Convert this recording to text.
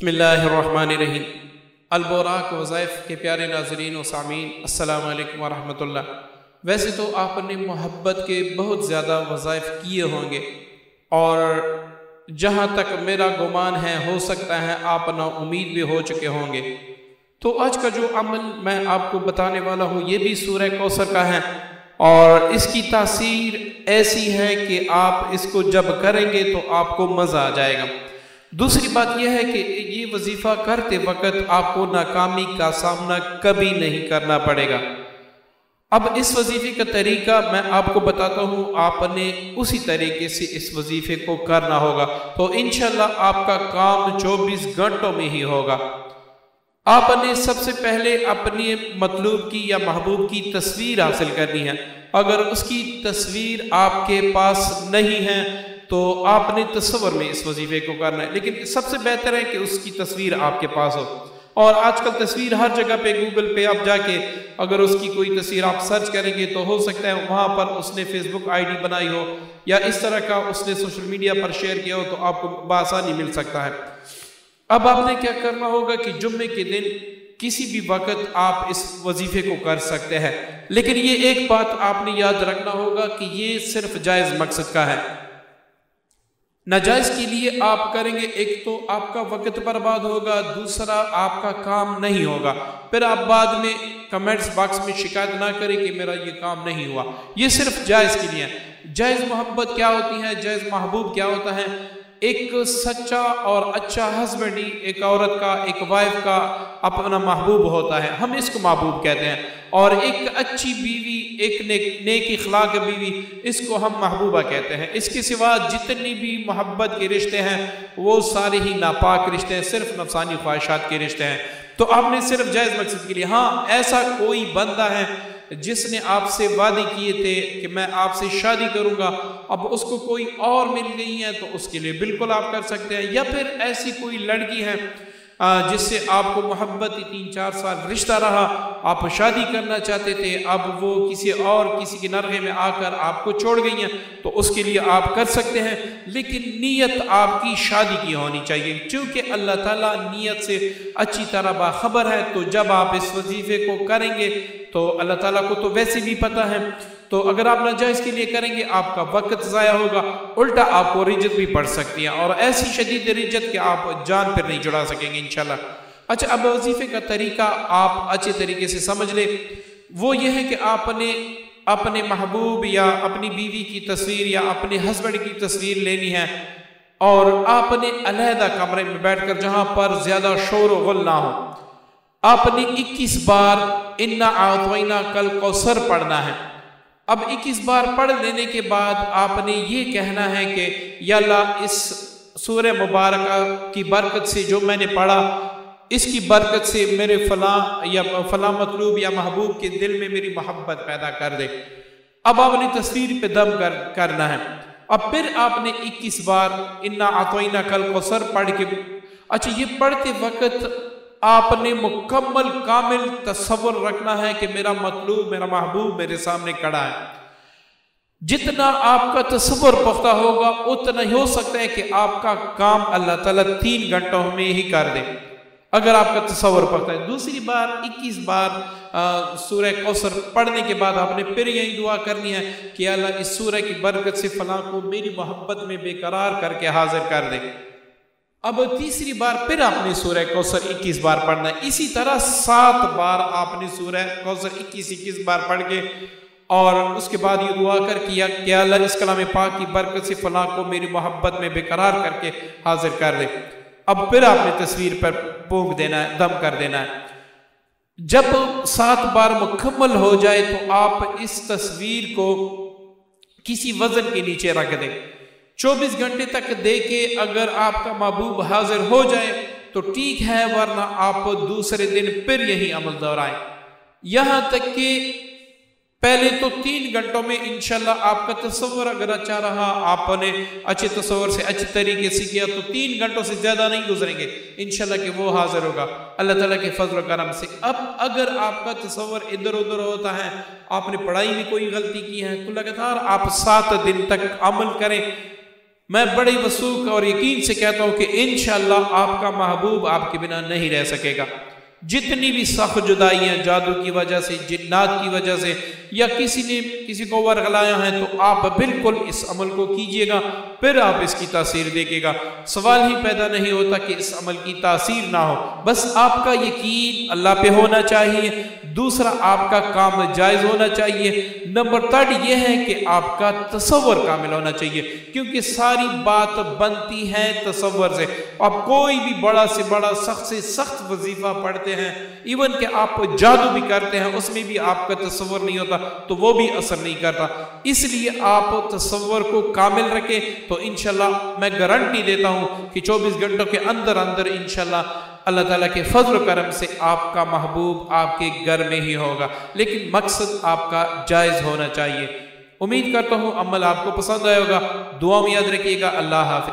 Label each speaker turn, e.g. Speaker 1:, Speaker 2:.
Speaker 1: بسم اللہ الرحمن الرحیم۔ البراق وظائف کے پیارے ناظرین و سامعین، السلام علیکم ورحمۃ اللہ۔ ویسے تو آپ نے محبت کے بہت زیادہ وظائف کیے ہوں گے، اور جہاں تک میرا گمان ہے ہو سکتا ہے آپ نا امید بھی ہو چکے ہوں گے۔ تو آج کا جو عمل میں آپ کو بتانے والا ہوں یہ بھی سورہ کوثر کا ہے، اور اس کی تاثیر ایسی ہے کہ آپ اس کو جب کریں گے تو آپ کو مزہ آ جائے گا۔ دوسری بات یہ ہے کہ یہ وظیفہ کرتے وقت آپ کو ناکامی کا سامنا کبھی نہیں کرنا پڑے گا۔ اب اس وظیفے کا طریقہ میں آپ کو بتاتا ہوں، آپ نے اسی طریقے سے اس وظیفے کو کرنا ہوگا تو انشاءاللہ آپ کا کام 24 گھنٹوں میں ہی ہوگا۔ آپ نے سب سے پہلے اپنی مطلوب کی یا محبوب کی تصویر حاصل کرنی ہے۔ اگر اس کی تصویر آپ کے پاس نہیں ہے تو آپ نے تصور میں اس وظیفے کو کرنا ہے، لیکن سب سے بہتر ہے کہ اس کی تصویر آپ کے پاس ہو۔ اور آج کل تصویر ہر جگہ پہ گوگل پہ آپ جا کے اگر اس کی کوئی تصویر آپ سرچ کریں گے تو ہو سکتا ہے وہاں پر اس نے فیس بک آئی ڈی بنائی ہو یا اس طرح کا اس نے سوشل میڈیا پر شیئر کیا ہو، تو آپ کو بآسانی مل سکتا ہے۔ اب آپ نے کیا کرنا ہوگا کہ جمعے کے دن کسی بھی وقت آپ اس وظیفے کو کر سکتے ہیں، لیکن یہ ایک بات آپ نے یاد رکھنا ہوگا کہ یہ صرف جائز مقصد کا ہے۔ ناجائز کے لیے آپ کریں گے، ایک تو آپ کا وقت برباد ہوگا، دوسرا آپ کا کام نہیں ہوگا، پھر آپ بعد میں کمنٹس باکس میں شکایت نہ کریں کہ میرا یہ کام نہیں ہوا۔ یہ صرف جائز کے لیے ہے۔ جائز محبت کیا ہوتی ہے، جائز محبوب کیا ہوتا ہے؟ ایک سچا اور اچھا ہسبینڈ ہی ایک عورت کا، ایک وائف کا اپنا محبوب ہوتا ہے، ہم اس کو محبوب کہتے ہیں۔ اور ایک اچھی بیوی، ایک نیک اخلاق بیوی، اس کو ہم محبوبہ کہتے ہیں۔ اس کے سوا جتنی بھی محبت کے رشتے ہیں وہ سارے ہی ناپاک رشتے ہیں، صرف نفسانی خواہشات کے رشتے ہیں۔ تو آپ نے صرف جائز مقصد کے لیے، ہاں ایسا کوئی بندہ ہے جس نے آپ سے وعدے کیے تھے کہ میں آپ سے شادی کروں گا، اب اس کو کوئی اور مل گئی ہے تو اس کے لیے بالکل آپ کر سکتے ہیں۔ یا پھر ایسی کوئی لڑکی ہے جس سے آپ کو محبت 3-4 سال رشتہ رہا، آپ شادی کرنا چاہتے تھے، اب وہ کسی کے نرغے میں آ کر آپ کو چھوڑ گئی ہیں تو اس کے لیے آپ کر سکتے ہیں، لیکن نیت آپ کی شادی کی ہونی چاہیے، چونکہ اللہ تعالیٰ نیت سے اچھی طرح باخبر ہے۔ تو جب آپ اس وظیفے کو کریں گے تو اللہ تعالیٰ کو تو ویسے بھی پتہ ہے، تو اگر آپ ناجائز کے لیے کریں گے آپ کا وقت ضائع ہوگا، الٹا آپ کو رجت بھی پڑ سکتی ہے، اور ایسی شدید رجت کہ آپ جان پر نہیں جڑا سکیں گے انشاءاللہ۔ اچھا، اب وظیفے کا طریقہ آپ اچھے طریقے سے سمجھ لیں۔ وہ یہ ہے کہ آپ نے اپنے محبوب یا اپنی بیوی کی تصویر یا اپنے ہسبینڈ کی تصویر لینی ہے، اور آپ نے علیحدہ کمرے میں بیٹھ کر جہاں پر زیادہ شور و غل نہ ہو، آپ نے 21 بار اِنَّا أَعْطَيْنَاكَ الْكَوْثَرَ پڑھنا ہے۔ اب 21 بار پڑھ لینے کے بعد آپ نے یہ کہنا ہے کہ یا اللہ اس سورہ مبارکہ کی برکت سے جو میں نے پڑھا، اس کی برکت سے میرے فلاں مطلوب یا محبوب کے دل میں میری محبت پیدا کر دے۔ اب آپ نے تصویر پہ دم کرنا ہے۔ اب پھر آپ نے 21 بار اِنَّا أَعْطَيْنَاكَ الْكَوْثَرَ پڑھ کے، اچھا یہ پڑھتے وقت آپ نے مکمل کامل تصور رکھنا ہے کہ میرا مطلوب، میرا محبوب میرے سامنے کھڑا ہے۔ جتنا آپ کا تصور پختہ ہوگا اتنا ہی ہو سکتا ہے کہ آپ کا کام اللہ تعالیٰ 3 گھنٹوں میں ہی کر دے، اگر آپ کا تصور پختہ ہے۔ دوسری بار 21 بار سورہ کوثر پڑھنے کے بعد آپ نے پھر یہی دعا کرنی ہے کہ اللہ اس سورہ کی برکت سے فلاں کو میری محبت میں بے قرار کر کے حاضر کر دے۔ اب تیسری بار پھر آپ نے سورہ کوثر 21 بار پڑھنا ہے، اسی طرح 7 بار آپ نے سورہ کوثر 21 بار پڑھ کے، اور اس کے بعد یہ دعا کر کیا کہ اللہ اس کلام پاک کی برکت سے فلاں کو میری محبت میں بے قرار کر کے حاضر کر دے۔ اب پھر آپ نے تصویر پر پھونک دینا ہے، دم کر دینا ہے۔ جب 7 بار مکمل ہو جائے تو آپ اس تصویر کو کسی وزن کے نیچے رکھ دیں، 24 گھنٹے تک دے کے اگر آپ کا محبوب حاضر ہو جائے تو ٹھیک ہے، ورنہ آپ دوسرے دن پھر یہی عمل دہرائیں، یہاں تک کہ پہلے تو 3 گھنٹوں میں انشاءاللہ آپ کا تصور اگر اچھا رہا، آپ نے اچھے تصور سے اچھے طریقے سے کیا تو 3 گھنٹوں سے زیادہ نہیں گزریں گے انشاءاللہ کہ وہ حاضر ہوگا اللہ تعالیٰ کے فضل و کرم سے۔ اب اگر آپ کا تصور ادھر ادھر ہوتا ہے، آپ نے پڑھائی میں کوئی غلطی کی ہے، تو لگاتار آپ 7 دن تک عمل کریں، میں بڑی وثوق اور یقین سے کہتا ہوں کہ انشاءاللہ آپ کا محبوب آپ کے بنا نہیں رہ سکے گا۔ جتنی بھی سخت جدائیاں جادو کی وجہ سے، جنات کی وجہ سے، یا کسی نے کسی کو ورغلایا ہے، تو آپ بالکل اس عمل کو کیجئے گا، پھر آپ اس کی تاثیر دیکھے گا۔ سوال ہی پیدا نہیں ہوتا کہ اس عمل کی تاثیر نہ ہو، بس آپ کا یقین اللہ پہ ہونا چاہیے، دوسرا آپ کا کام جائز ہونا چاہیے، نمبر 3 یہ ہے کہ آپ کا تصور کامل ہونا چاہیے، کیونکہ ساری بات بنتی ہے تصور سے۔ آپ کوئی بھی بڑا سے بڑا سخت سے سخت وظیفہ پڑھتے ہیں، ایون کہ آپ جادو بھی کرتے ہیں، اس میں بھی آپ کا تصور نہیں ہوتا تو وہ بھی اثر نہیں کرتا۔ اس لیے آپ تصور کو کامل رکھیں تو انشاءاللہ میں گارنٹی دیتا ہوں کہ 24 گھنٹوں کے اندر انشاءاللہ اللہ تعالیٰ کے فضل و کرم سے آپ کا محبوب آپ کے گھر میں ہی ہوگا، لیکن مقصد آپ کا جائز ہونا چاہیے۔ امید کرتا ہوں عمل آپ کو پسند آئے ہوگا، دعا میں یاد رکھیے گا۔ اللہ حافظ۔